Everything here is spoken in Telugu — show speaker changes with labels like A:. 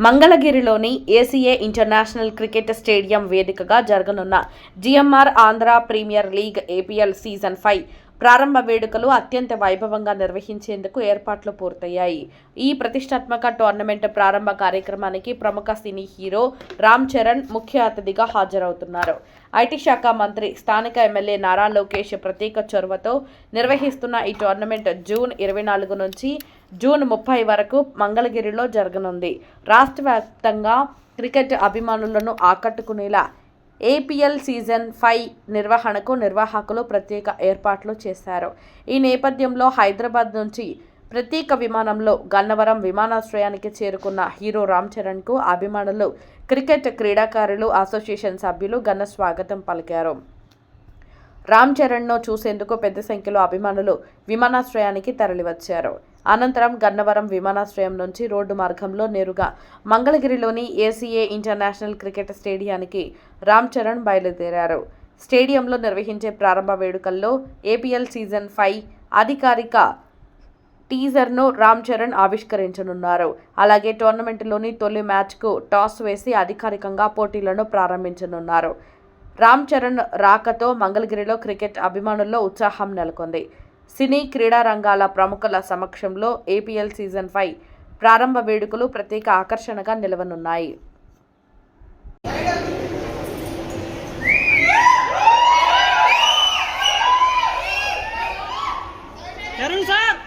A: మంగళగిరిలోని ఏసీఏ ఇంటర్నేషనల్ క్రికెట్ స్టేడియం వేదికగా జరగనున్న GMR Andhra premier league APL season 5 ప్రారంభ వేడుకలు అత్యంత వైభవంగా నిర్వహించేందుకు ఏర్పాట్లు పూర్తయ్యాయి. ఈ ప్రతిష్టాత్మక టోర్నమెంట్ ప్రారంభ కార్యక్రమానికి ప్రముఖ సినీ హీరో రామ్ చరణ్ ముఖ్య అతిథిగా హాజరవుతున్నారు. ఐటీ శాఖ మంత్రి, స్థానిక ఎమ్మెల్యే నారా లోకేష్ ప్రత్యేక చొరవతో నిర్వహిస్తున్న ఈ టోర్నమెంట్ జూన్ 24 నుంచి జూన్ 30 వరకు మంగళగిరిలో జరగనుంది. రాష్ట్ర వ్యాప్తంగా క్రికెట్ అభిమానులను ఆకట్టుకునేలా ఏపీఎల్ సీజన్ 5 నిర్వహణకు నిర్వాహకులు ప్రత్యేక ఏర్పాట్లు చేశారు. ఈ నేపథ్యంలో హైదరాబాద్ నుంచి ప్రత్యేక విమానంలో గన్నవరం విమానాశ్రయానికి చేరుకున్న హీరో రామ్ చరణ్కు అభిమానులు, క్రికెట్ క్రీడాకారులు అసోసియేషన్ సభ్యులు ఘన స్వాగతం పలికారు. రామ్ చరణ్ను చూసేందుకు పెద్ద సంఖ్యలో అభిమానులు విమానాశ్రయానికి తరలివచ్చారు. అనంతరం గన్నవరం విమానాశ్రయం నుంచి రోడ్డు మార్గంలో నేరుగా మంగళగిరిలోని ఏసీఏ ఇంటర్నేషనల్ క్రికెట్ స్టేడియానికి రామ్ చరణ్ బయలుదేరారు. స్టేడియంలో నిర్వహించే ప్రారంభ వేడుకల్లో ఏపీఎల్ సీజన్ 5 అధికారిక టీజర్ను రామ్ చరణ్ ఆవిష్కరించనున్నారు. అలాగే టోర్నమెంట్లోని తొలి మ్యాచ్కు టాస్ వేసి అధికారికంగా పోటీలను ప్రారంభించనున్నారు. రామ్ చరణ్ రాకతో మంగళగిరిలో క్రికెట్ అభిమానుల్లో ఉత్సాహం నెలకొంది. సినీ, క్రీడా రంగాల ప్రముఖుల సమక్షంలో ఏపీఎల్ సీజన్ 5 ప్రారంభ వేడుకలు ప్రత్యేక ఆకర్షణగా నిలవనున్నాయి.
B: సార్